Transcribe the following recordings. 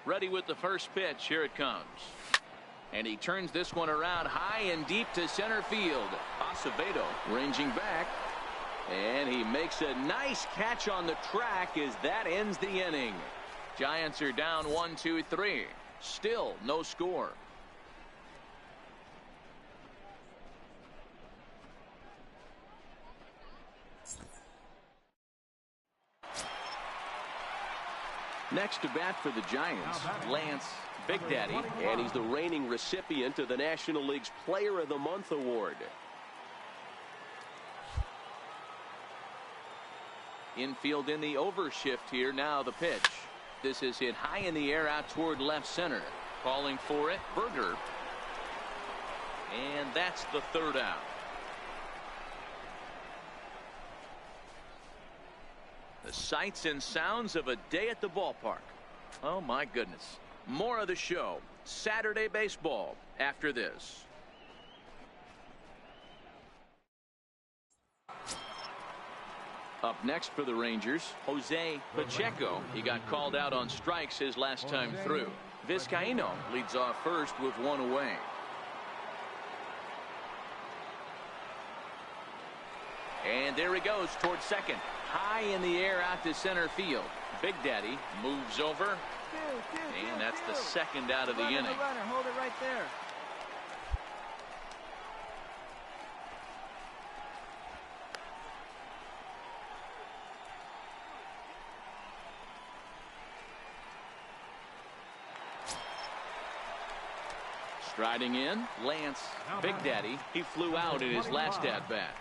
Ready with the first pitch. Here it comes. And he turns this one around high and deep to center field. Acevedo ranging back. And he makes a nice catch on the track as that ends the inning. Giants are down 1-2-3. Still no score. Next to bat for the Giants, Lance Big Daddy, and he's the reigning recipient of the National League's Player of the Month award. Infield in the overshift here. Now the pitch. This is hit high in the air out toward left center. Calling for it, Berger. And that's the third out. The sights and sounds of a day at the ballpark. Oh my goodness. More of the show. Saturday baseball after this. Up next for the Rangers, Jose Pacheco. He got called out on strikes his last time through. Vizcaino leads off first with one away. And there he goes towards second. High in the air out to center field. Big Daddy moves over. And that's the second out of the inning. Hold it right there. Striding in, Lance Big Daddy. He flew out in his last at-bat.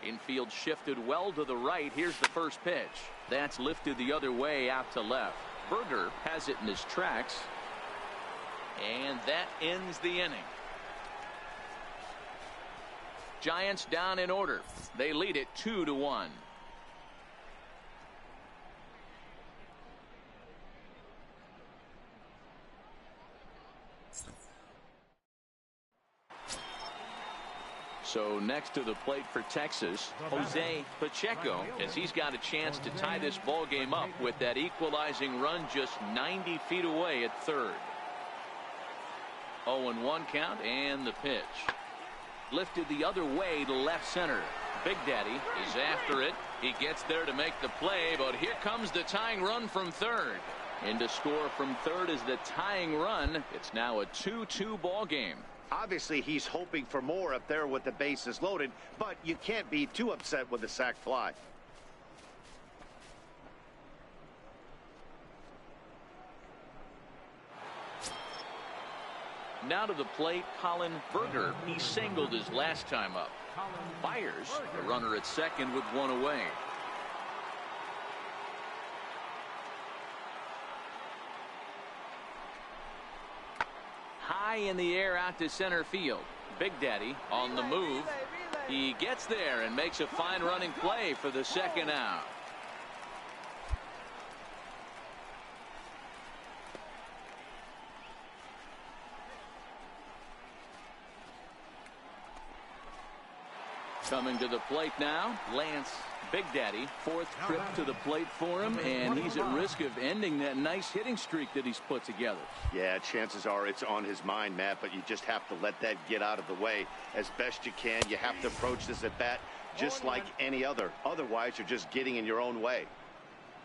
Infield shifted well to the right. Here's the first pitch. That's lifted the other way out to left. Berger has it in his tracks. And that ends the inning. Giants down in order. They lead it 2-1. So next to the plate for Texas, Jose Pacheco, as he's got a chance to tie this ball game up with that equalizing run just 90 feet away at third. 0-1 count, and the pitch. Lifted the other way to left center. Big Daddy is after it. He gets there to make the play, but here comes the tying run from third. And to score from third is the tying run. It's now a 2-2 ball game. Obviously, he's hoping for more up there with the bases loaded, but you can't be too upset with a sac fly. Now to the plate, Colin Berger. He singled his last time up. Fires the runner at second with one away. High in the air out to center field. Big Daddy on the move. He gets there and makes a fine running play for the second out. Coming to the plate now, Lance Big Daddy. Fourth trip to the plate for him, and he's at risk of ending that nice hitting streak that he's put together. Yeah, chances are it's on his mind, Matt, but you just have to let that get out of the way as best you can. You have to approach this at bat just like any other. Otherwise, you're just getting in your own way.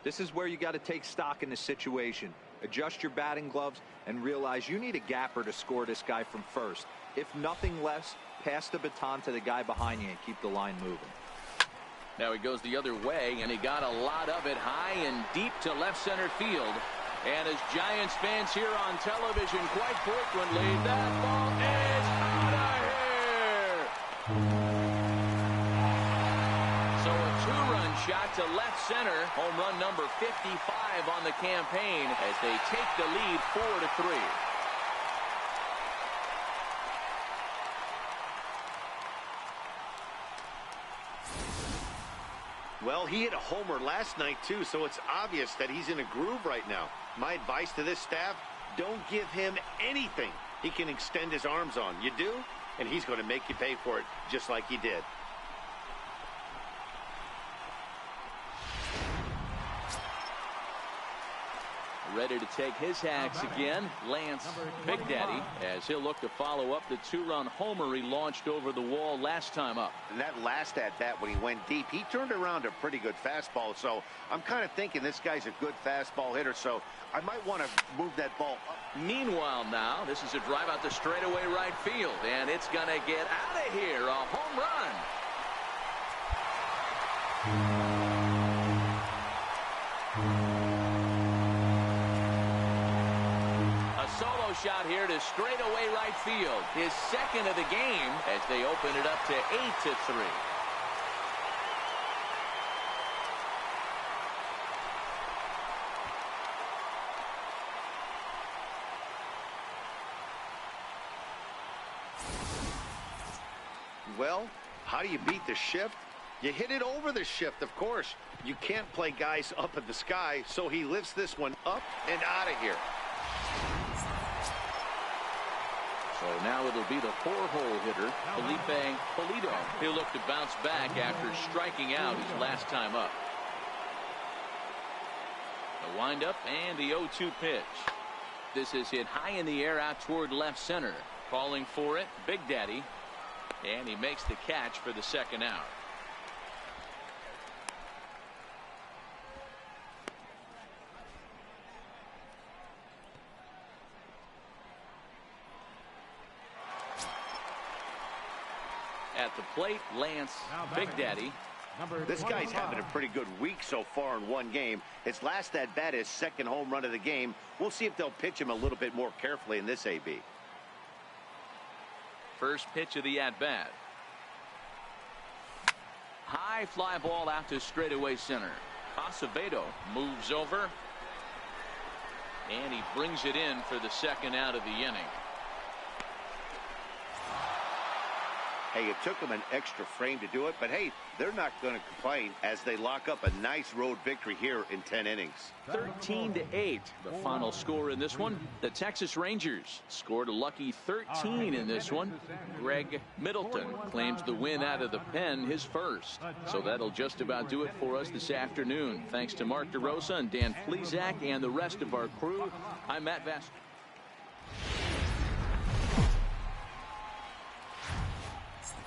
This is where you got to take stock in the situation. Adjust your batting gloves and realize you need a gapper to score this guy from first. If nothing less, pass the baton to the guy behind you and keep the line moving. Now he goes the other way, and he got a lot of it high and deep to left center field. And as Giants fans here on television quite frequently, that ball is out of here. So a two-run shot to left center. Home run number 55 on the campaign as they take the lead 4-3. Well, he hit a homer last night, too, so it's obvious that he's in a groove right now. My advice to this staff, don't give him anything he can extend his arms on. You do, and he's going to make you pay for it just like he did. ready to take his hacks again. Lance Big Daddy, as he'll look to follow up the two-run homer he launched over the wall last time up. And that last at-bat when he went deep, he turned around a pretty good fastball. So I'm kind of thinking this guy's a good fastball hitter, so I might want to move that ball up. Meanwhile now, this is a drive out to straightaway right field, and it's going to get out of here. A home run. A solo shot here to straightaway right field. His second of the game as they open it up to 8-3. Well, how do you beat the shift? You hit it over the shift, of course. You can't play guys up in the sky, so he lifts this one up and out of here. So now it'll be the four-hole hitter, Felipe Pulido. He'll look to bounce back after striking out his last time up. The windup and the 0-2 pitch. This is hit high in the air out toward left center. Calling for it, Big Daddy. And he makes the catch for the second out. At the plate, Lance Big Daddy. This guy's having a pretty good week so far in one game. His last at-bat is second home run of the game. We'll see if they'll pitch him a little bit more carefully in this AB. First pitch of the at-bat. High fly ball out to straightaway center. Acevedo moves over. And he brings it in for the second out of the inning. Hey, it took them an extra frame to do it, but hey, they're not going to complain as they lock up a nice road victory here in 10 innings. 13-8, the final score in this one. The Texas Rangers scored a lucky 13 in this one. Greg Middleton claims the win out of the pen, his first. So that'll just about do it for us this afternoon. Thanks to Mark DeRosa and Dan Plesac and the rest of our crew. I'm Matt Vast.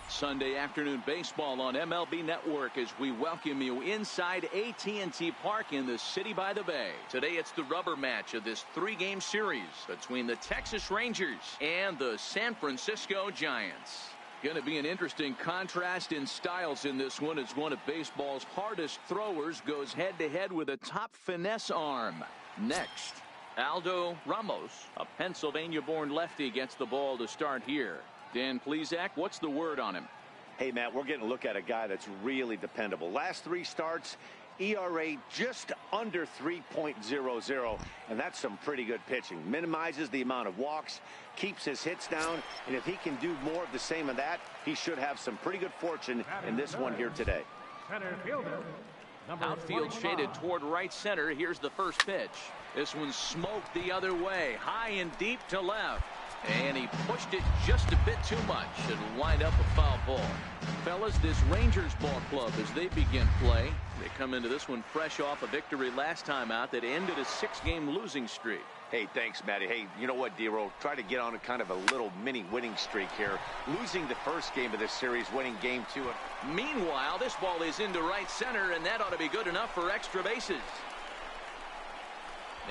Sunday afternoon baseball on MLB Network as we welcome you inside AT&T Park in the City by the Bay. Today it's the rubber match of this three-game series between the Texas Rangers and the San Francisco Giants. Going to be an interesting contrast in styles in this one as one of baseball's hardest throwers goes head-to-head with a top finesse arm. Next, Aldo Ramos, a Pennsylvania-born lefty, gets the ball to start here. Dan Plesac, what's the word on him? Hey, Matt, we're getting a look at a guy that's really dependable. Last three starts, ERA just under 3.00, and that's some pretty good pitching. Minimizes the amount of walks, keeps his hits down, and if he can do more of the same of that, he should have some pretty good fortune in this one here today. Outfield shaded toward right center. Here's the first pitch. This one's smoked the other way, high and deep to left. And he pushed it just a bit too much. It'll wind up a foul ball. Fellas, this Rangers ball club, as they begin play, they come into this one fresh off a victory last time out that ended a 6-game losing streak. Hey, thanks, Matty. Hey, you know what, D-Roll? Try to get on a kind of a little mini winning streak here. Losing the first game of this series, winning game 2. Meanwhile, this ball is into right center, and that ought to be good enough for extra bases.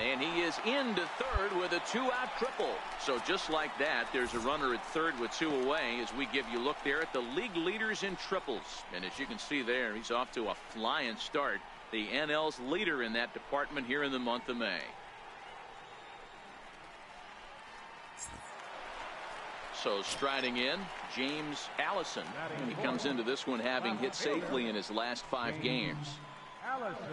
And he is into third with a 2-out triple. So just like that, there's a runner at third with 2 away as we give you a look there at the league leaders in triples. And as you can see there, he's off to a flying start. The NL's leader in that department here in the month of May. So striding in, James Allison. And he comes into this one having hit safely in his last 5 games. Allison.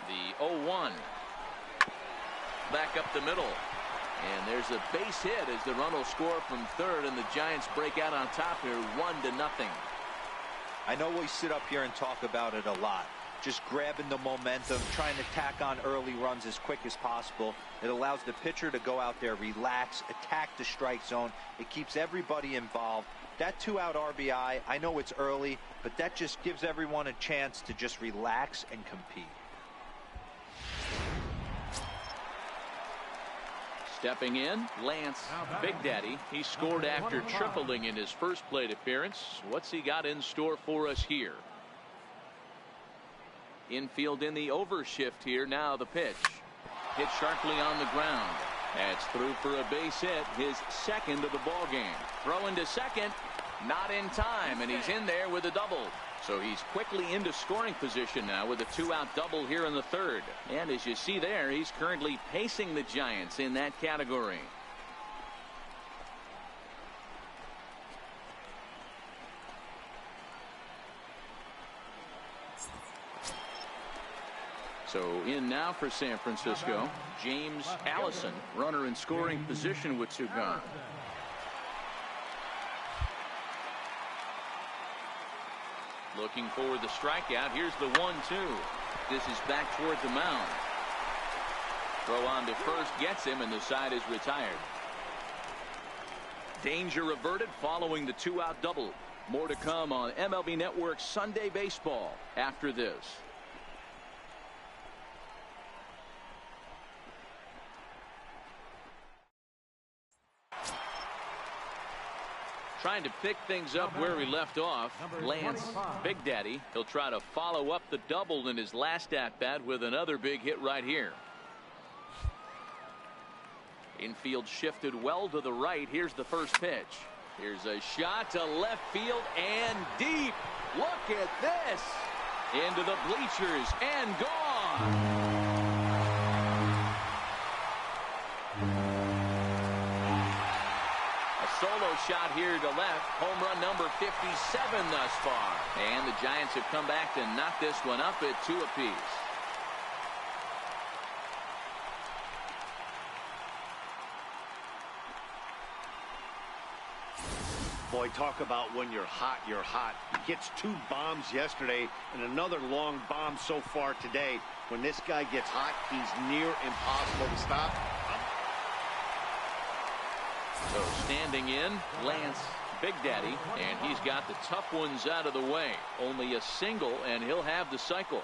The 0-1. Back up the middle. And there's a base hit as the run will score from third, and the Giants break out on top here 1-0. I know we sit up here and talk about it a lot, just grabbing the momentum, trying to tack on early runs as quick as possible. It allows the pitcher to go out there, relax, attack the strike zone. It keeps everybody involved. That 2-out RBI, I know it's early, but that just gives everyone a chance to just relax and compete. Stepping in, Lance Big Daddy. He scored after tripling in his first plate appearance. What's he got in store for us here? Infield in the overshift here. Now the pitch. Hit sharply on the ground. That's through for a base hit, his second of the ball game. Throwing to second, not in time, and he's in there with a double. So he's quickly into scoring position now with a 2-out double here in the third. And as you see there, he's currently pacing the Giants in that category. So in now for San Francisco, James Allison, runner in scoring position with 2 gone. Looking for the strikeout. Here's the 1-2. This is back towards the mound. Throw on to first gets him, and the side is retired. Danger averted following the 2-out double. More to come on MLB Network Sunday Baseball after this. Trying to pick things up where we left off, Lance Big Daddy. He'll try to follow up the double in his last at-bat with another big hit right here. Infield shifted well to the right. Here's the first pitch. Here's a shot to left field and deep. Look at this. Into the bleachers and gone. Solo shot here to left. Home run number 57 thus far. And the Giants have come back to knock this one up at 2 apiece. Boy, talk about when you're hot, you're hot. He hits 2 bombs yesterday and another long bomb so far today. When this guy gets hot, he's near impossible to stop. So standing in, Lance Big Daddy, and he's got the tough ones out of the way. Only a single, and he'll have the cycle.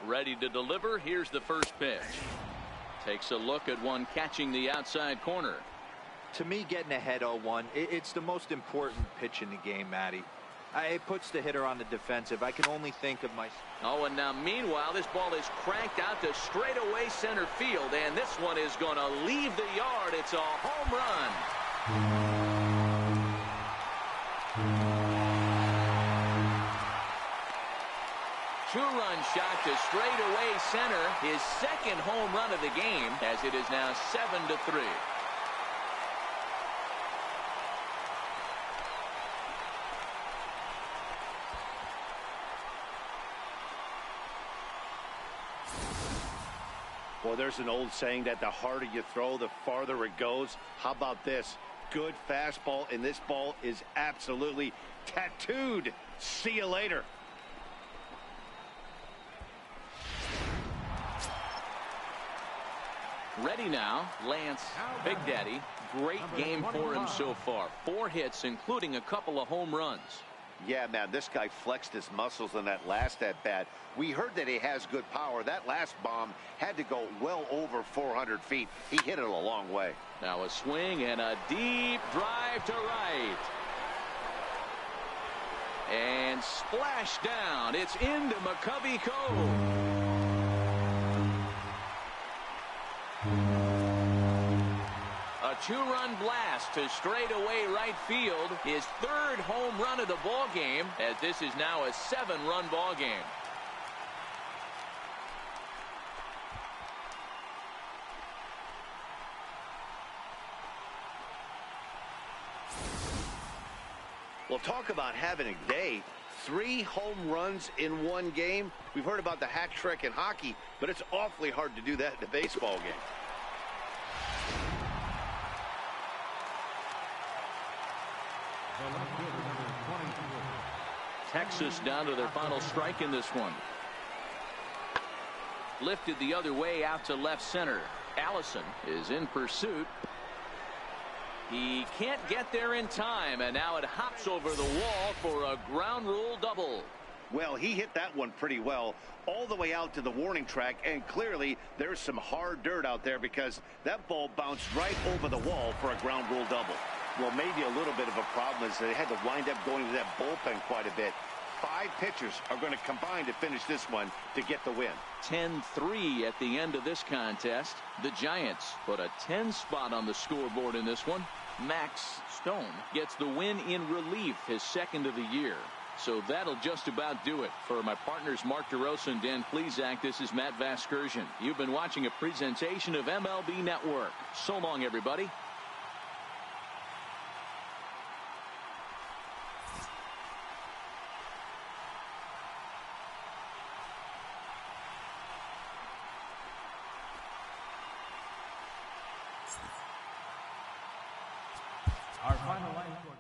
Ready to deliver. Here's the first pitch. Takes a look at one catching the outside corner. To me, getting ahead 0-1, it's the most important pitch in the game, Matty. It puts the hitter on the defensive. I can only think of my... Oh, and now meanwhile, this ball is cranked out to straightaway center field, and this one is going to leave the yard. It's a home run. Two-run shot to straightaway center. His second home run of the game, as it is now 7-3. Well, there's an old saying that the harder you throw, the farther it goes. How about this? Good fastball, and this ball is absolutely tattooed. See you later. Ready now, Lance Big Daddy. Great game for him so far. 4 hits, including a couple of home runs. Yeah, man, this guy flexed his muscles in that last at-bat. We heard that he has good power. That last bomb had to go well over 400 feet. He hit it a long way. Now a swing and a deep drive to right. And splash down. It's into McCovey Cove. A 2-run blast to straightaway right field. His 3rd home run of the ball game, as this is now a 7-run ball game. Well, talk about having a day. 3 home runs in one game. We've heard about the hat trick in hockey, but it's awfully hard to do that in a baseball game. Texas down to their final strike in this one. Lifted the other way out to left center. Allison is in pursuit. He can't get there in time, and now it hops over the wall for a ground rule double. Well, he hit that one pretty well all the way out to the warning track, and clearly there's some hard dirt out there because that ball bounced right over the wall for a ground rule double. Well, maybe a little bit of a problem is they had to wind up going to that bullpen quite a bit. 5 pitchers are going to combine to finish this one to get the win. 10-3 at the end of this contest. The Giants put a 10 spot on the scoreboard in this one. Max Stone gets the win in relief, his 2nd of the year. So that'll just about do it. For my partners Mark DeRosa and Dan Plesac, this is Matt Vasgersian. You've been watching a presentation of MLB Network. So long, everybody. Our final line score.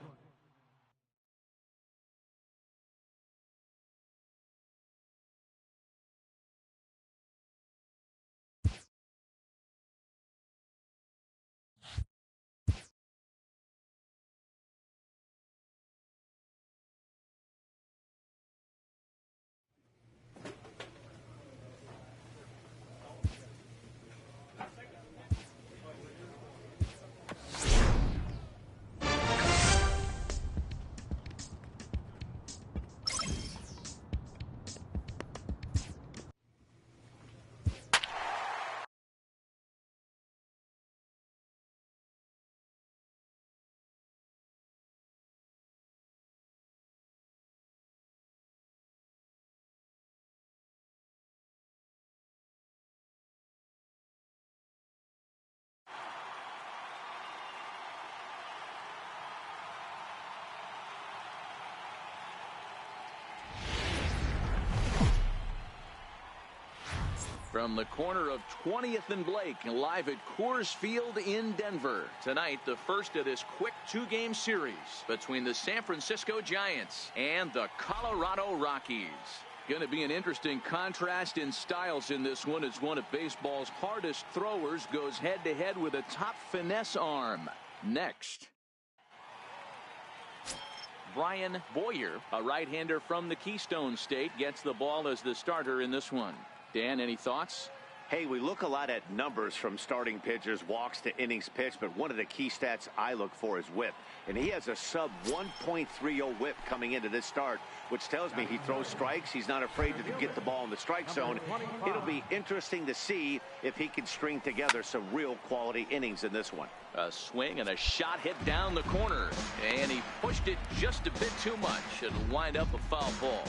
From the corner of 20th and Blake, live at Coors Field in Denver. Tonight, the first of this quick 2-game series between the San Francisco Giants and the Colorado Rockies. Going to be an interesting contrast in styles in this one as one of baseball's hardest throwers goes head-to-head with a top finesse arm. Next, Brian Boyer, a right-hander from the Keystone State, gets the ball as the starter in this one. Dan, any thoughts? Hey, we look a lot at numbers from starting pitchers, walks to innings pitched, but one of the key stats I look for is whip. And he has a sub 1.30 whip coming into this start, which tells me he throws strikes. He's not afraid to get the ball in the strike zone. It'll be interesting to see if he can string together some real quality innings in this one. A swing and a shot hit down the corner, and he pushed it just a bit too much. It'll wind up a foul ball.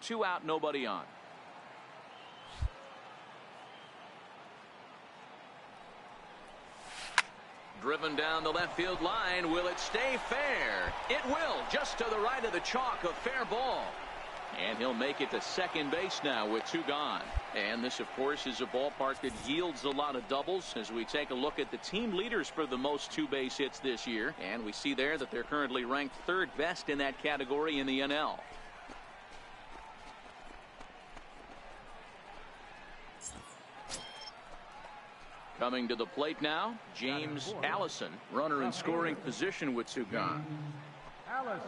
2 out, nobody on. Driven down the left field line. Will it stay fair? It will, just to the right of the chalk, a fair ball. And he'll make it to second base now with 2 gone. And this, of course, is a ballpark that yields a lot of doubles as we take a look at the team leaders for the most 2-base hits this year. And we see there that they're currently ranked 3rd best in that category in the NL. Coming to the plate now, James Allison, runner in scoring position with 2 gone. Allison.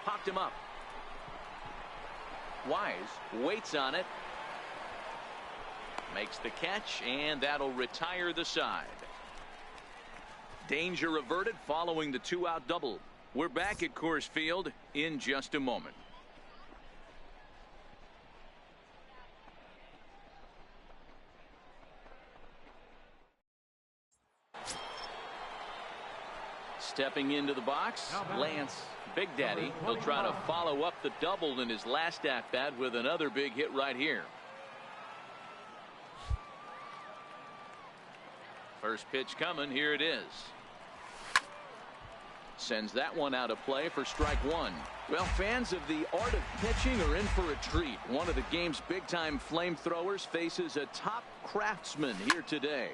Popped him up. Wise waits on it. Makes the catch, and that'll retire the side. Danger averted following the 2-out double. We're back at Coors Field in just a moment. Stepping into the box, Lance Big Daddy. He'll try to follow up the double in his last at bat with another big hit right here. First pitch coming. Here it is. Sends that one out of play for strike one. Well, fans of the art of pitching are in for a treat. One of the game's big-time flamethrowers faces a top craftsman here today.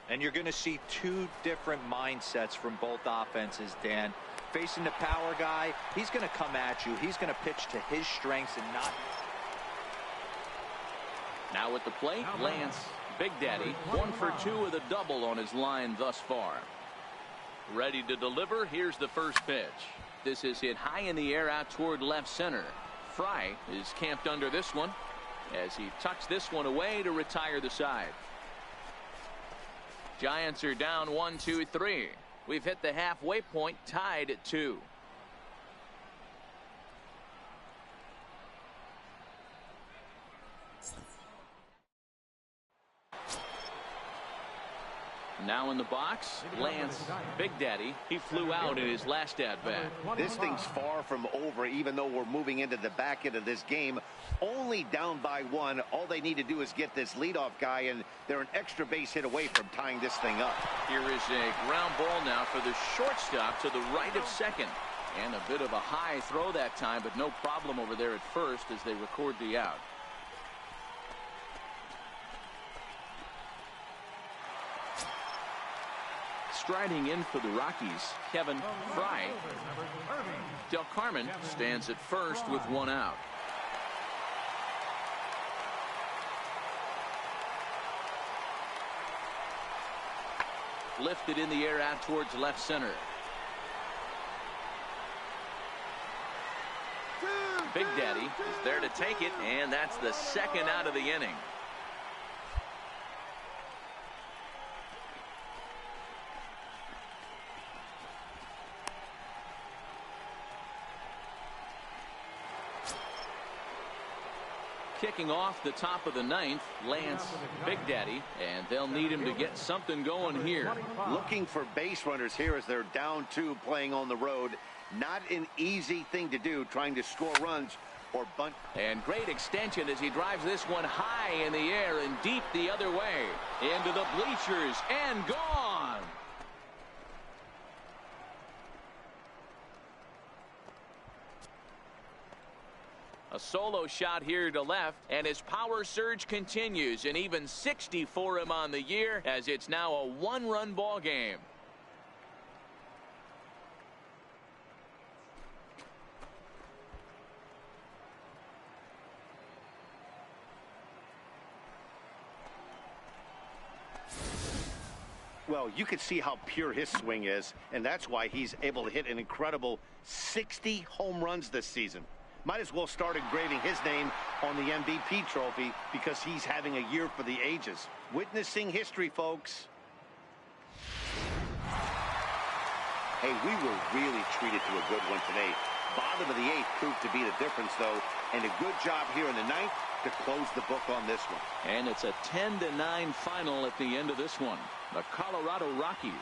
And you're going to see two different mindsets from both offenses, Dan. Facing the power guy, he's going to come at you. He's going to pitch to his strengths and not. Now at the plate, Lance Big Daddy, 1 for 2 with a double on his line thus far. Ready to deliver. Here's the first pitch. This is hit high in the air out toward left center. Fry is camped under this one as he tucks this one away to retire the side. Giants are down 1-2-3. We've hit the halfway point, tied at 2. Now in the box, Lance Big Daddy. He flew out in his last at-bat. This thing's far from over, even though we're moving into the back end of this game. Only down by 1. All they need to do is get this leadoff guy, and they're an extra base hit away from tying this thing up. Here is a ground ball now for the shortstop to the right of second. And a bit of a high throw that time, but no problem over there at first as they record the out. Striding in for the Rockies, Kevin Fry. Del Carmen stands at first with 1 out. Lifted in the air out towards left center. Big Daddy is there to take it, and that's the second out of the inning. Kicking off the top of the 9th, Lance Big Daddy, and they'll need him to get something going here. Looking for base runners here as they're down 2 playing on the road. Not an easy thing to do, trying to score runs or bunt. And great extension as he drives this one high in the air and deep the other way. Into the bleachers and gone. A solo shot here to left, and his power surge continues, and even 60 for him on the year as it's now a 1-run ball game. Well, you can see how pure his swing is, and that's why he's able to hit an incredible 60 home runs this season. Might as well start engraving his name on the MVP trophy because he's having a year for the ages. Witnessing history, folks. Hey, we were really treated to a good one today. Bottom of the 8th proved to be the difference, though, and a good job here in the 9th to close the book on this one. And it's a 10-9 final at the end of this one. The Colorado Rockies